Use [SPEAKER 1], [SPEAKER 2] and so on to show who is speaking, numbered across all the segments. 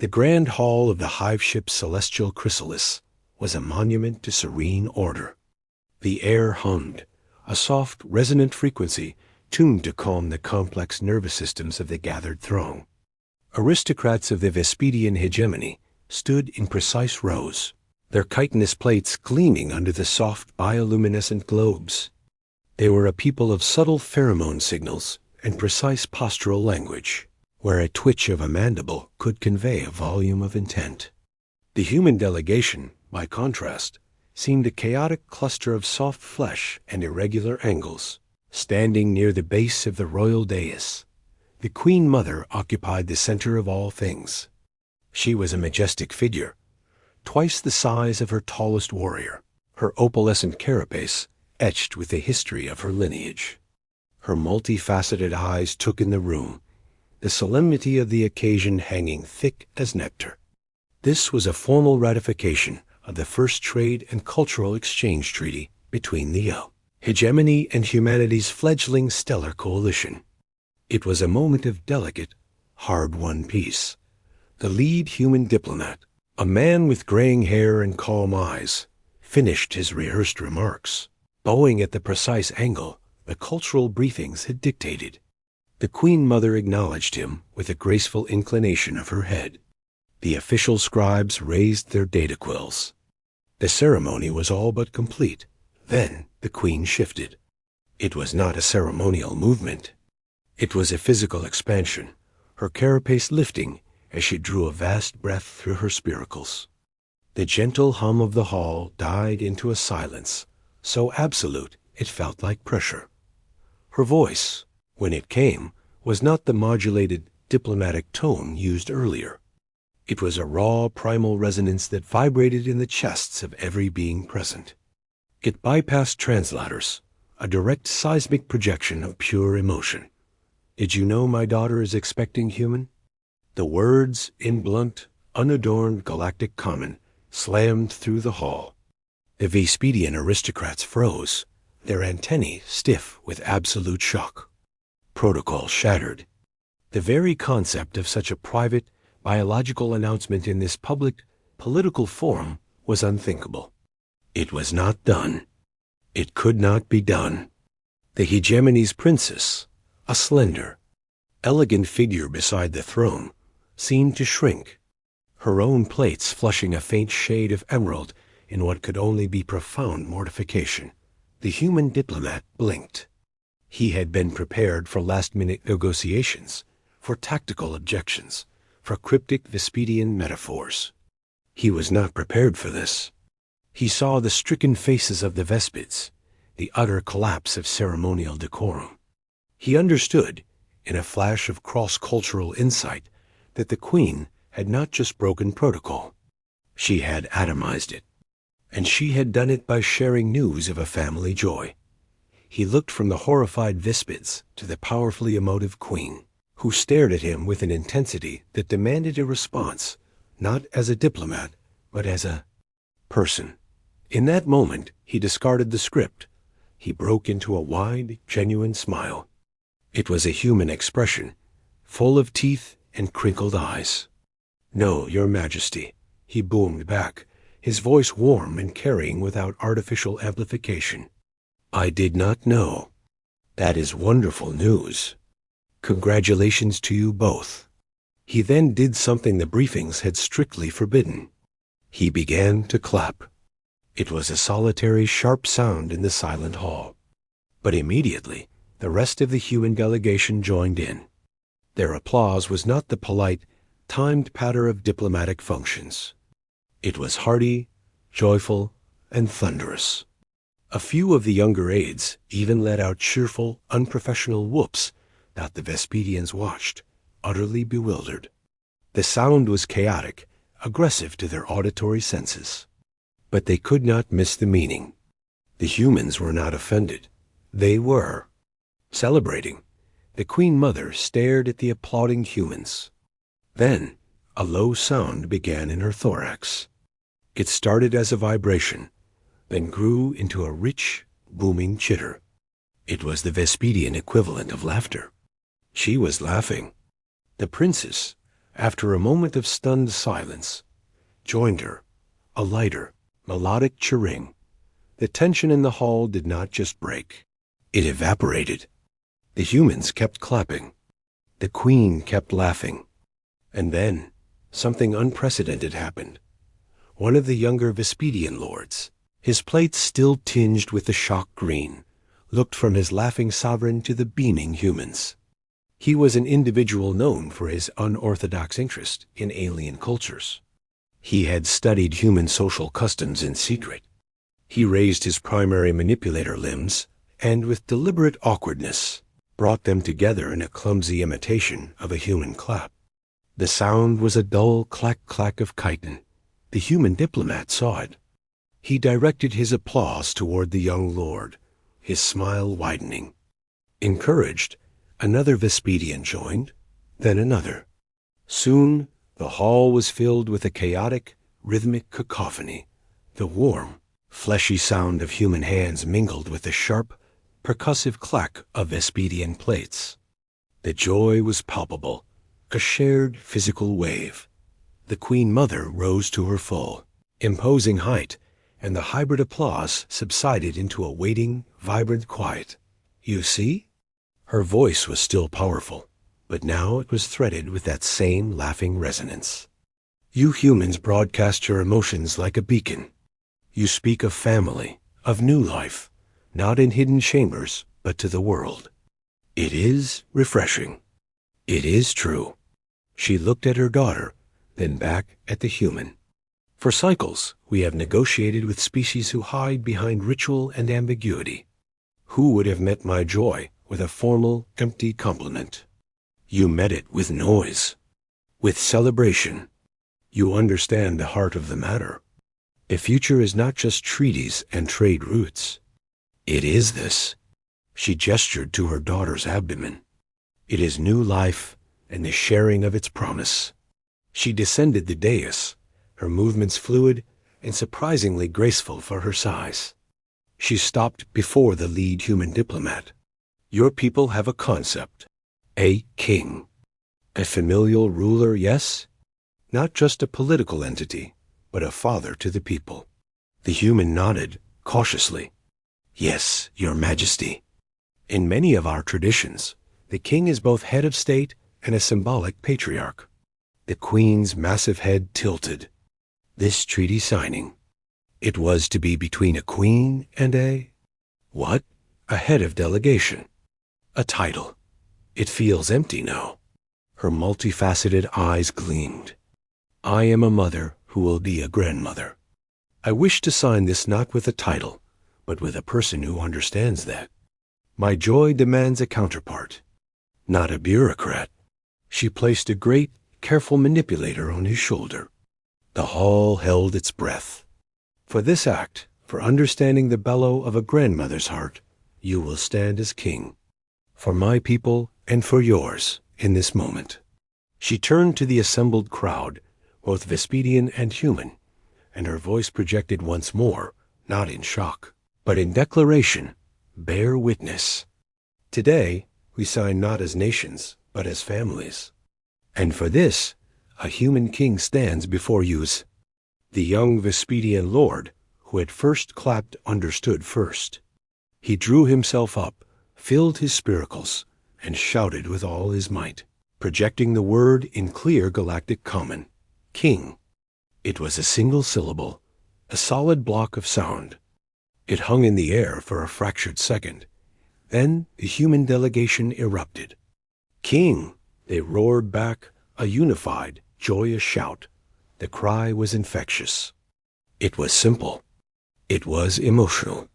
[SPEAKER 1] The grand hall of the hive ship Celestial Chrysalis was a monument to serene order. The air hummed, a soft, resonant frequency tuned to calm the complex nervous systems of the gathered throng. Aristocrats of the Vespedian hegemony stood in precise rows, their chitinous plates gleaming under the soft bioluminescent globes. They were a people of subtle pheromone signals and precise postural language, where a twitch of a mandible could convey a volume of intent. The human delegation, by contrast, seemed a chaotic cluster of soft flesh and irregular angles. Standing near the base of the royal dais, the Queen Mother occupied the center of all things. She was a majestic figure, twice the size of her tallest warrior, her opalescent carapace etched with the history of her lineage. Her multifaceted eyes took in the room, the solemnity of the occasion hanging thick as nectar. This was a formal ratification of the first trade and cultural exchange treaty between the hegemony and humanity's fledgling stellar coalition. It was a moment of delicate, hard-won peace. The lead human diplomat, a man with graying hair and calm eyes, finished his rehearsed remarks, bowing at the precise angle the cultural briefings had dictated. The Queen Mother acknowledged him with a graceful inclination of her head. The official scribes raised their data quills. The ceremony was all but complete. Then the Queen shifted. It was not a ceremonial movement. It was a physical expansion, her carapace lifting as she drew a vast breath through her spiracles. The gentle hum of the hall died into a silence, so absolute it felt like pressure. Her voice, when it came, was not the modulated, diplomatic tone used earlier. It was a raw, primal resonance that vibrated in the chests of every being present. It bypassed translators, a direct seismic projection of pure emotion. "Did you know my daughter is expecting human?" The words, in blunt, unadorned galactic common, slammed through the hall. The Vespedian aristocrats froze, their antennae stiff with absolute shock. Protocol shattered. The very concept of such a private, biological announcement in this public, political forum was unthinkable. It was not done. It could not be done. The hegemony's princess, a slender, elegant figure beside the throne, seemed to shrink, her own plates flushing a faint shade of emerald in what could only be profound mortification. The human diplomat blinked. He had been prepared for last-minute negotiations, for tactical objections, for cryptic Vespedian metaphors. He was not prepared for this. He saw the stricken faces of the Vespids, the utter collapse of ceremonial decorum. He understood, in a flash of cross-cultural insight, that the Queen had not just broken protocol. She had atomized it, and she had done it by sharing news of a family joy. He looked from the horrified Vespids to the powerfully emotive Queen, who stared at him with an intensity that demanded a response, not as a diplomat, but as a person. In that moment, he discarded the script. He broke into a wide, genuine smile. It was a human expression, full of teeth and crinkled eyes. "No, Your Majesty," he boomed back, his voice warm and carrying without artificial amplification. "I did not know. That is wonderful news. Congratulations to you both." He then did something the briefings had strictly forbidden. He began to clap. It was a solitary, sharp sound in the silent hall. But immediately, the rest of the human delegation joined in. Their applause was not the polite, timed patter of diplomatic functions. It was hearty, joyful, and thunderous. A few of the younger aides even let out cheerful, unprofessional whoops that the Vespedians watched, utterly bewildered. The sound was chaotic, aggressive to their auditory senses. But they could not miss the meaning. The humans were not offended. They were. Celebrating, the Queen Mother stared at the applauding humans. Then, a low sound began in her thorax. It started as a vibration, then grew into a rich, booming chitter. It was the Vespedian equivalent of laughter. She was laughing. The princess, after a moment of stunned silence, joined her, a lighter, melodic chirring. The tension in the hall did not just break. It evaporated. The humans kept clapping. The queen kept laughing. And then, something unprecedented happened. One of the younger Vespedian lords, his plates still tinged with the shock green, looked from his laughing sovereign to the beaming humans. He was an individual known for his unorthodox interest in alien cultures. He had studied human social customs in secret. He raised his primary manipulator limbs and, with deliberate awkwardness, brought them together in a clumsy imitation of a human clap. The sound was a dull clack-clack of chitin. The human diplomat saw it. He directed his applause toward the young lord, his smile widening. Encouraged, another Vespedian joined, then another. Soon, the hall was filled with a chaotic, rhythmic cacophony. The warm, fleshy sound of human hands mingled with the sharp, percussive clack of Vespedian plates. The joy was palpable, a shared physical wave. The Queen Mother rose to her full, imposing height, and the hybrid applause subsided into a waiting, vibrant quiet. You see? Her voice was still powerful, but now it was threaded with that same laughing resonance. You humans broadcast your emotions like a beacon. You speak of family, of new life, not in hidden chambers, but to the world. It is refreshing. It is true. She looked at her daughter, then back at the human. For cycles, we have negotiated with species who hide behind ritual and ambiguity. Who would have met my joy with a formal, empty compliment? You met it with noise, with celebration. You understand the heart of the matter. The future is not just treaties and trade routes. It is this. She gestured to her daughter's abdomen. It is new life and the sharing of its promise. She descended the dais, her movements fluid and surprisingly graceful for her size. She stopped before the lead human diplomat. Your people have a concept, a king. A familial ruler, yes? Not just a political entity, but a father to the people. The human nodded, cautiously. Yes, your majesty. In many of our traditions, the king is both head of state and a symbolic patriarch. The queen's massive head tilted. This treaty signing. It was to be between a queen and what? A head of delegation. A title. It feels empty now. Her multifaceted eyes gleamed. I am a mother who will be a grandmother. I wish to sign this not with a title, but with a person who understands that. My joy demands a counterpart, not a bureaucrat. She placed a great, careful manipulator on his shoulder. The hall held its breath. For this act, for understanding the bellow of a grandmother's heart, you will stand as king. For my people and for yours in this moment. She turned to the assembled crowd, both Vespedian and human, and her voice projected once more, not in shock, but in declaration, bear witness. Today, we sign not as nations, but as families. And for this, a human king stands before yous. The young Vespedian lord, who had first clapped, understood first. He drew himself up, filled his spiracles, and shouted with all his might, projecting the word in clear galactic common. King. It was a single syllable, a solid block of sound. It hung in the air for a fractured second. Then the human delegation erupted. King! They roared back, a unified, joyous shout. The cry was infectious. It was simple. It was emotional.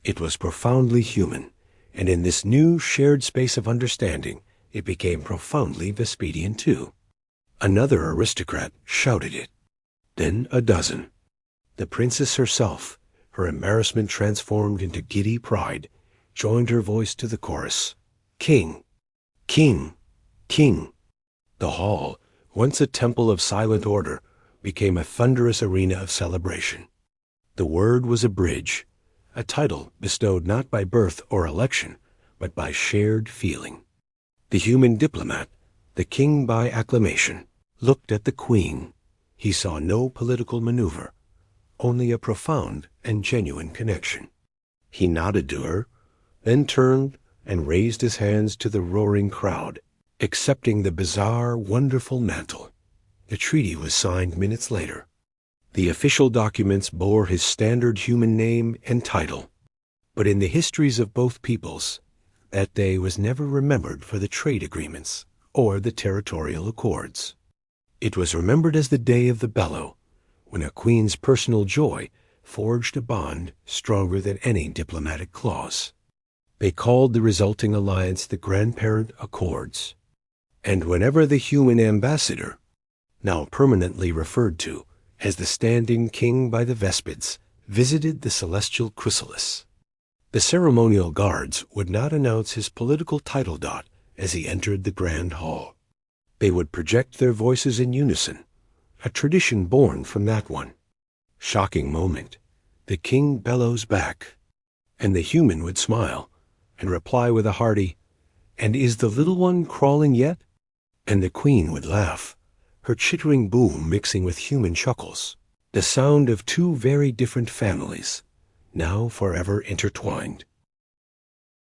[SPEAKER 1] It was profoundly human, and in this new shared space of understanding, it became profoundly Vespedian too. Another aristocrat shouted it. Then a dozen. The princess herself, her embarrassment transformed into giddy pride, joined her voice to the chorus. King! King! King! The hall, once a temple of silent order, became a thunderous arena of celebration. The word was a bridge, a title bestowed not by birth or election, but by shared feeling. The human diplomat, the king by acclamation, looked at the queen, he saw no political maneuver, only a profound and genuine connection. He nodded to her, then turned and raised his hands to the roaring crowd, accepting the bizarre, wonderful mantle. The treaty was signed minutes later. The official documents bore his standard human name and title, but in the histories of both peoples, that day was never remembered for the trade agreements or the territorial accords. It was remembered as the day of the Bellow, when a queen's personal joy forged a bond stronger than any diplomatic clause. They called the resulting alliance the Grandparent Accords. And whenever the human ambassador, now permanently referred to as the standing king by the Vespids, visited the celestial chrysalis, the ceremonial guards would not announce his political title dot as he entered the grand hall. They would project their voices in unison, a tradition born from that one. Shocking moment. The king bellows back, and the human would smile and reply with a hearty, "And is the little one crawling yet?" And the queen would laugh, her chittering boom mixing with human chuckles, the sound of two very different families, now forever intertwined.